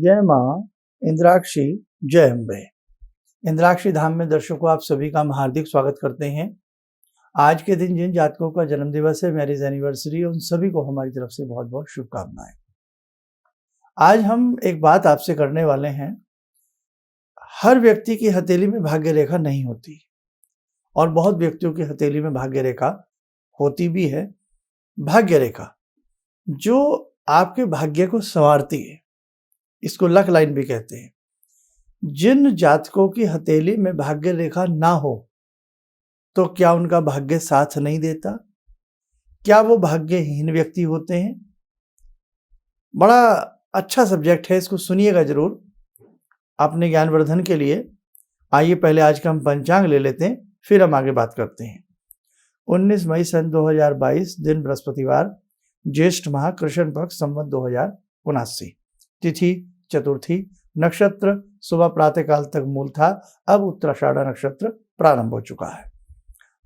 जय माँ इंद्राक्षी, जय अम्बे। इंद्राक्षी धाम में दर्शकों आप सभी का हम हार्दिक स्वागत करते हैं। आज के दिन जिन जातकों का जन्म दिवस है, मैरिज एनिवर्सरी, उन सभी को हमारी तरफ से बहुत बहुत शुभकामनाएं। आज हम एक बात आपसे करने वाले हैं। हर व्यक्ति की हथेली में भाग्य रेखा नहीं होती और बहुत व्यक्तियों की हथेली में भाग्य रेखा होती भी है। भाग्य रेखा जो आपके भाग्य को संवारती है, इसको लक लाइन भी कहते हैं। जिन जातकों की हथेली में भाग्य रेखा ना हो तो क्या उनका भाग्य साथ नहीं देता? क्या वो भाग्यहीन व्यक्ति होते हैं? बड़ा अच्छा सब्जेक्ट है, इसको सुनिएगा जरूर अपने ज्ञानवर्धन के लिए। आइए पहले आज का हम पंचांग ले लेते हैं, फिर हम आगे बात करते हैं। 19 मई सन 2022, दिन बृहस्पतिवार, ज्येष्ठ माह, कृष्ण पक्ष, संवत 2079, तिथि चतुर्थी, नक्षत्र सुबह प्रातःकाल तक मूल था, अब उत्तराषाढ़ नक्षत्र प्रारंभ हो चुका है।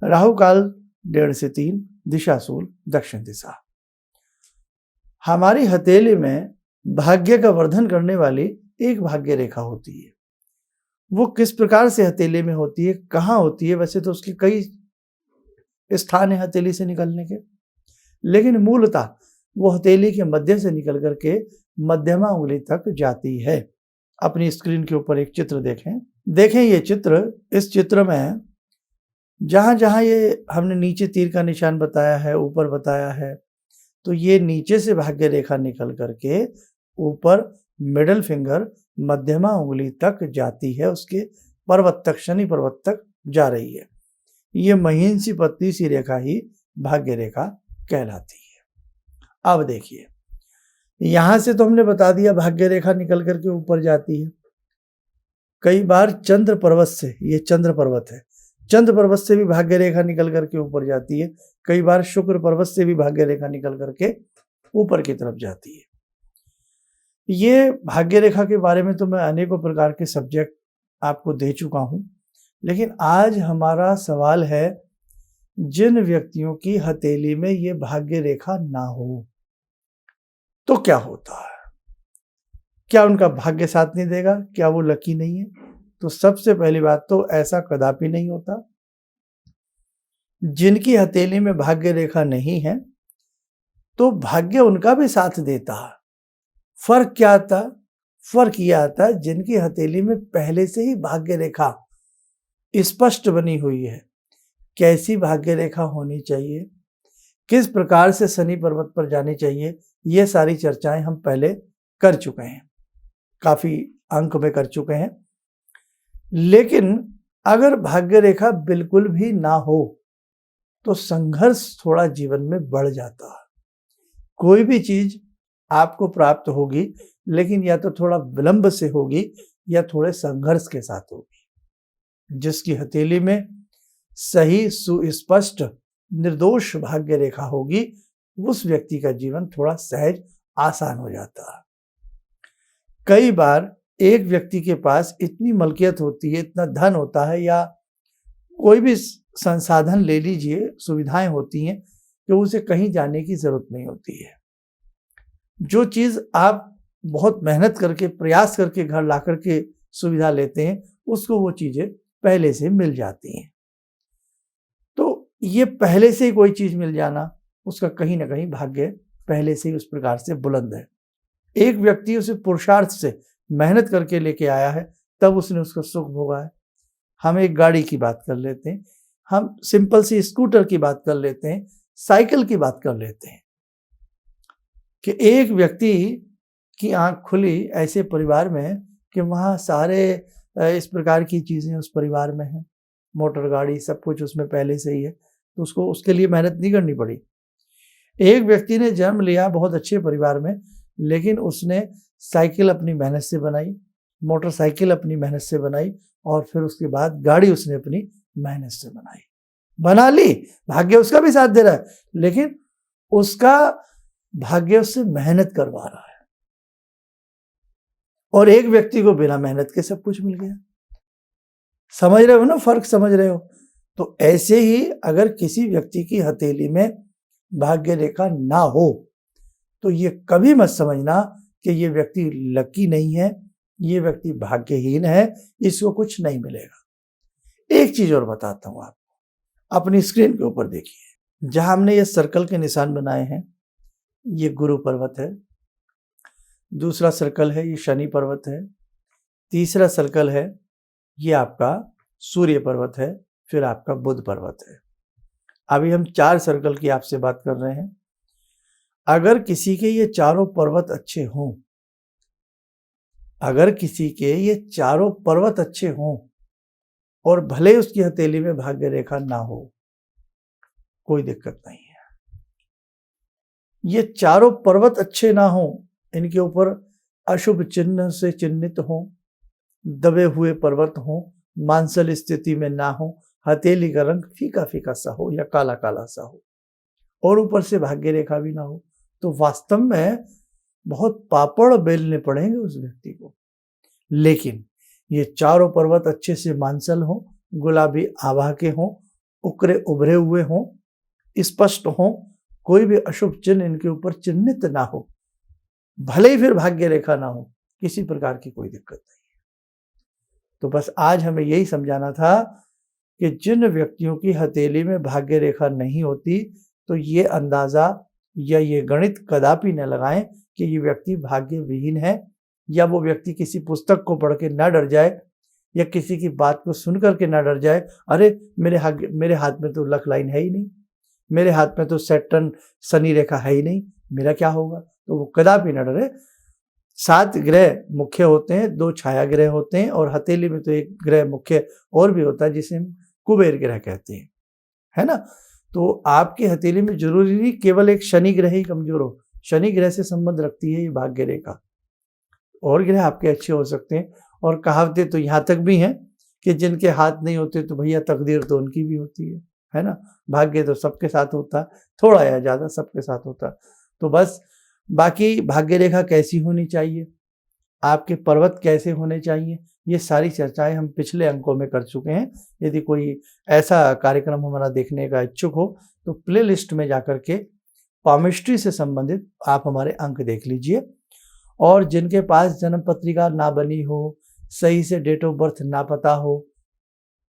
राहु काल 1:30 से 3, दिशा सूल दक्षिण दिशा। हमारी हथेली में भाग्य का वर्धन करने वाली एक भाग्य रेखा होती है। वो किस प्रकार से हथेली में होती है, कहाँ होती है? वैसे तो उसके कई स्थान है हथेली से निकलने के, लेकिन मूलतः वो हथेली के मध्य से निकल करके मध्यमा उंगली तक जाती है। अपनी स्क्रीन के ऊपर एक चित्र देखें ये चित्र। इस चित्र में जहां जहां ये हमने नीचे तीर का निशान बताया है, ऊपर बताया है, तो ये नीचे से भाग्य रेखा निकल करके ऊपर मिडल फिंगर मध्यमा उंगली तक जाती है, उसके पर्वत तक, शनि पर्वत तक जा रही है। ये महीन सी पतली सी रेखा ही भाग्य रेखा कहलाती है। अब देखिए, यहां से तो हमने बता दिया भाग्य रेखा निकल करके ऊपर जाती है। कई बार चंद्र पर्वत से, ये चंद्र पर्वत है, चंद्र पर्वत से भी भाग्य रेखा निकल करके ऊपर जाती है। कई बार शुक्र पर्वत से भी भाग्य रेखा निकल करके ऊपर की तरफ जाती है। ये भाग्य रेखा के बारे में तो मैं अनेकों प्रकार के सब्जेक्ट आपको दे चुका हूं, लेकिन आज हमारा सवाल है, जिन व्यक्तियों की हथेली में ये भाग्य रेखा ना हो तो क्या होता है? क्या उनका भाग्य साथ नहीं देगा? क्या वो लकी नहीं है? तो सबसे पहली बात तो ऐसा कदापि नहीं होता। जिनकी हथेली में भाग्य रेखा नहीं है तो भाग्य उनका भी साथ देता है। फर्क क्या आता? फर्क यह आता है, जिनकी हथेली में पहले से ही भाग्य रेखा स्पष्ट बनी हुई है। कैसी भाग्य रेखा होनी चाहिए, किस प्रकार से शनि पर्वत पर जानी चाहिए, ये सारी चर्चाएं हम पहले कर चुके हैं, काफी अंक में कर चुके हैं। लेकिन अगर भाग्य रेखा बिल्कुल भी ना हो तो संघर्ष थोड़ा जीवन में बढ़ जाता है। कोई भी चीज आपको प्राप्त होगी, लेकिन या तो थोड़ा विलंब से होगी या थोड़े संघर्ष के साथ होगी। जिसकी हथेली में सही, सुस्पष्ट, निर्दोष भाग्य रेखा होगी, उस व्यक्ति का जीवन थोड़ा सहज, आसान हो जाता है। कई बार एक व्यक्ति के पास इतनी मलकियत होती है, इतना धन होता है, या कोई भी संसाधन ले लीजिए, सुविधाएं होती हैं कि उसे कहीं जाने की जरूरत नहीं होती है। जो चीज आप बहुत मेहनत करके, प्रयास करके घर ला करके सुविधा लेते हैं, उसको वो चीजें पहले से मिल जाती हैं। तो ये पहले से ही कोई चीज मिल जाना, उसका कहीं ना कहीं भाग्य पहले से ही उस प्रकार से बुलंद है। एक व्यक्ति उसे पुरुषार्थ से मेहनत करके लेके आया है, तब उसने उसका सुख भोगा है। हम एक गाड़ी की बात कर लेते हैं, हम सिंपल सी स्कूटर की बात कर लेते हैं, साइकिल की बात कर लेते हैं कि एक व्यक्ति की आंख खुली ऐसे परिवार में कि वहाँ सारे इस प्रकार की चीजें उस परिवार में हैं, मोटर गाड़ी सब कुछ उसमें पहले से ही है, तो उसको उसके लिए मेहनत नहीं करनी पड़ी। एक व्यक्ति ने जन्म लिया बहुत अच्छे परिवार में, लेकिन उसने साइकिल अपनी मेहनत से बनाई, मोटरसाइकिल अपनी मेहनत से बनाई, और फिर उसके बाद गाड़ी उसने अपनी मेहनत से बना ली। भाग्य उसका भी साथ दे रहा है, लेकिन उसका भाग्य उससे मेहनत करवा रहा है। और एक व्यक्ति को बिना मेहनत के सब कुछ मिल गया। समझ रहे हो ना, फर्क समझ रहे हो? तो ऐसे ही अगर किसी व्यक्ति की हथेली में भाग्य रेखा ना हो तो ये कभी मत समझना कि ये व्यक्ति लकी नहीं है, ये व्यक्ति भाग्यहीन है, इसको कुछ नहीं मिलेगा। एक चीज और बताता हूं आपको, अपनी स्क्रीन के ऊपर देखिए, जहां हमने ये सर्कल के निशान बनाए हैं, ये गुरु पर्वत है, दूसरा सर्कल है ये शनि पर्वत है, तीसरा सर्कल है ये आपका सूर्य पर्वत है, फिर आपका बुध पर्वत है। अभी हम 4 सर्कल की आपसे बात कर रहे हैं। अगर किसी के ये चारों पर्वत अच्छे हों, अगर किसी के ये चारों पर्वत अच्छे हों और भले उसकी हथेली में भाग्य रेखा ना हो, कोई दिक्कत नहीं है। ये चारों पर्वत अच्छे ना हो, इनके ऊपर अशुभ चिन्ह से चिन्हित हो, दबे हुए पर्वत हो, मांसल स्थिति में ना हो, हथेली का रंग फीका फीका सा हो या काला काला सा हो, और ऊपर से भाग्य रेखा भी ना हो, तो वास्तव में बहुत पापड़ बेलने पड़ेंगे उस व्यक्ति को। लेकिन ये चारों पर्वत अच्छे से मांसल हो, गुलाबी आभा के हो, उकरे उभरे हुए हो, स्पष्ट हो, कोई भी अशुभ चिन्ह इनके ऊपर चिन्हित ना हो, भले ही फिर भाग्य रेखा ना हो, किसी प्रकार की कोई दिक्कत नहीं है। तो बस आज हमें यही समझाना था कि जिन व्यक्तियों की हथेली में भाग्य रेखा नहीं होती, तो ये अंदाजा या ये गणित कदापि न लगाएं कि ये व्यक्ति भाग्य विहीन है, या वो व्यक्ति किसी पुस्तक को पढ़ के ना डर जाए, या किसी की बात को सुन करके ना डर जाए, अरे मेरे हाथ में तो लक लाइन है ही नहीं, मेरे हाथ में तो सैटर्न शनि रेखा है ही नहीं, मेरा क्या होगा। तो वो कदापि न डरे। 7 ग्रह मुख्य होते हैं, 2 छाया ग्रह होते हैं, और हथेली में तो एक ग्रह मुख्य और भी होता है जिसे हम कुबेर ग्रह कहते हैं, है ना। तो आपकी हथेली में जरूरी नहीं केवल एक शनि ग्रह ही कमजोर हो, शनि ग्रह से संबंध रखती है ये भाग्य रेखा, और ग्रह आपके अच्छे हो सकते हैं। और कहावतें तो यहाँ तक भी हैं कि जिनके हाथ नहीं होते तो भैया तकदीर तो उनकी भी होती है ना। भाग्य तो सबके साथ होता, थोड़ा या ज्यादा सबके साथ होता। तो बस बाकी भाग्य रेखा कैसी होनी चाहिए, आपके पर्वत कैसे होने चाहिए, ये सारी चर्चाएं हम पिछले अंकों में कर चुके हैं। यदि कोई ऐसा कार्यक्रम हमारा देखने का इच्छुक हो तो प्ले लिस्ट में जाकर के पामिस्ट्री से संबंधित आप हमारे अंक देख लीजिए। और जिनके पास जन्म पत्रिका ना बनी हो, सही से डेट ऑफ बर्थ ना पता हो,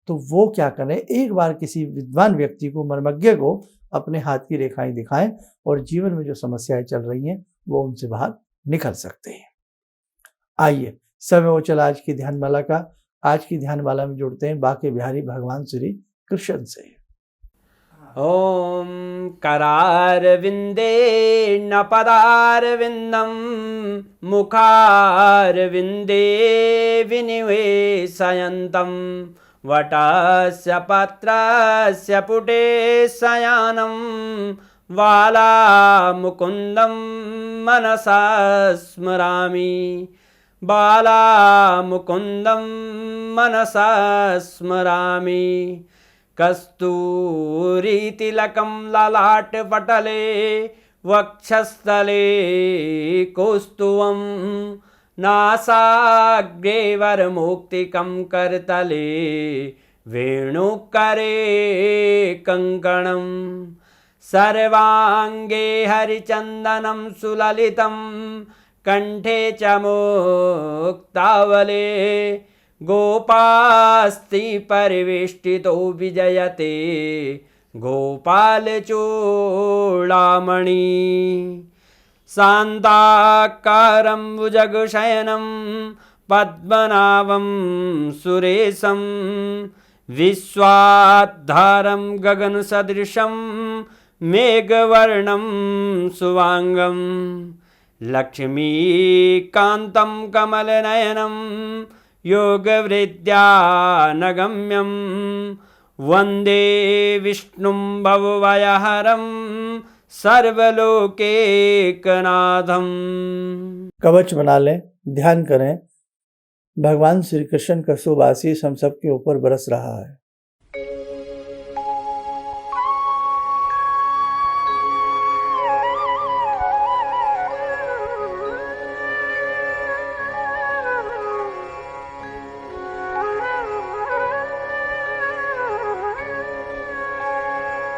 तो वो क्या करें, एक बार किसी विद्वान व्यक्ति को, मर्मज्ञ को अपने हाथ की रेखाएं दिखाएं, और जीवन में जो समस्याएं चल रही हैं वो उनसे बाहर निकल सकते हैं। आइए समय हो चला आज की ध्यानमाला का। आज की ध्यानमाला में जुड़ते हैं बाके बिहारी भगवान श्री कृष्ण से। ओम करारविंदे न पदारविंदम मुखारविंदे विनिवेशयन्तम वटस्य पत्रस्य पुटे शयानं बालामुकुन्दं मनसा स्मरामि, बालामुकुन्दं मनसा स्मरामि। कस्तूरीतिलकं ललाटपटले वक्षस्थले कौस्तुभं नासाग्रे वरमुक्तिकं करतले वेणुकरे कङ्कणं सर्वाङ्गे हरिचन्दनं सुललितं कंठे च मुक्तावले गोपास्ति परिवेष्टितो विजयते गोपालचूडामणि शान्ताकारं भुजगशयनं पद्मनाभं सुरेशं विश्वाधारं गगनसदृशं मेघवर्णं शुभांगं लक्ष्मीकान्तं कमलनयनं योगवृद्ध्यानगम्यं वन्दे विष्णुं भवभयहरं सर्वलोकैकनाथं। कवच बना लें, ध्यान करें, भगवान श्री कृष्ण का शुभ आशीष हम सबके ऊपर बरस रहा है।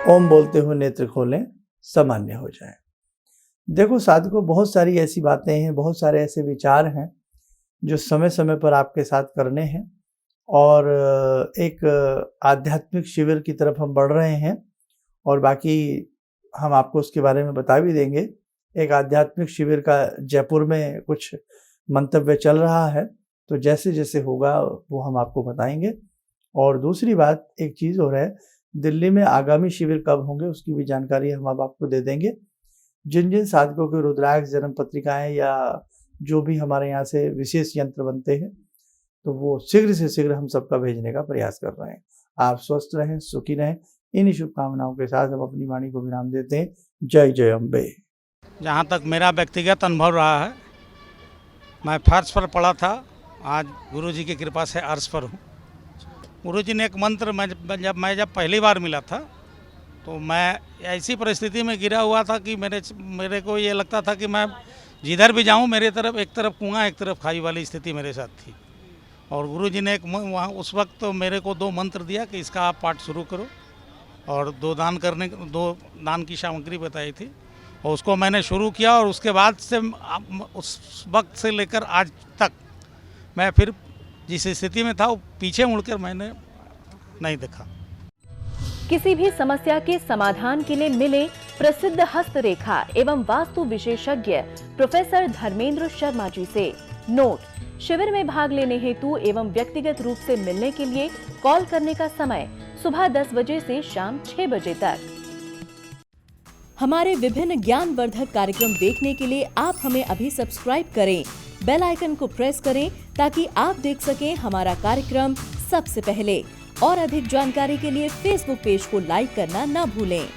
ओम बोलते हुए नेत्र खोलें, सामान्य हो जाए। देखो साधकों, बहुत सारी ऐसी बातें हैं, बहुत सारे ऐसे विचार हैं जो समय समय पर आपके साथ करने हैं, और एक आध्यात्मिक शिविर की तरफ हम बढ़ रहे हैं, और बाकी हम आपको उसके बारे में बता भी देंगे। एक आध्यात्मिक शिविर का जयपुर में कुछ मंतव्य चल रहा है, तो जैसे जैसे होगा वो हम आपको बताएंगे। और दूसरी बात, एक चीज़ हो रहा है, दिल्ली में आगामी शिविर कब होंगे उसकी भी जानकारी हम अब आपको दे देंगे। जिन जिन साधकों के रुद्राक्ष जन्म पत्रिकाएँ या जो भी हमारे यहाँ से विशेष यंत्र बनते हैं, तो वो शीघ्र से शीघ्र हम सबका भेजने का प्रयास कर रहे हैं। आप स्वस्थ रहें, सुखी रहें, इन्हीं शुभकामनाओं के साथ हम अपनी वाणी को विराम देते हैं। जय जय अम्बे। जहाँ तक मेरा व्यक्तिगत अनुभव रहा है, मैं फर्श पर पड़ा था, आज गुरुजी की कृपा से अर्श पर हूँ। गुरुजी ने एक मंत्र जब पहली बार मिला था, तो मैं ऐसी परिस्थिति में गिरा हुआ था कि मेरे को ये लगता था कि मैं जिधर भी जाऊँ मेरे तरफ एक तरफ कुआं एक तरफ खाई वाली स्थिति मेरे साथ थी। और गुरुजी ने वहाँ उस वक्त तो मेरे को 2 मंत्र दिया कि इसका आप पाठ शुरू करो, और 2 दान की सामग्री बताई थी, और उसको मैंने शुरू किया। और उसके बाद से उस वक्त से लेकर आज तक मैं फिर जिस स्थिति में था वो पीछे मुड़कर मैंने नहीं देखा। किसी भी समस्या के समाधान के लिए मिले प्रसिद्ध हस्तरेखा एवं वास्तु विशेषज्ञ प्रोफेसर धर्मेंद्र शर्मा जी से। नोट: शिविर में भाग लेने हेतु एवं व्यक्तिगत रूप से मिलने के लिए कॉल करने का समय सुबह 10 बजे से शाम 6 बजे तक। हमारे विभिन्न ज्ञानवर्धक कार्यक्रम देखने के लिए आप हमें अभी सब्सक्राइब करें, बेल आइकन को प्रेस करें ताकि आप देख सकें हमारा कार्यक्रम सबसे पहले। और अधिक जानकारी के लिए फेसबुक पेज को लाइक करना न भूलें।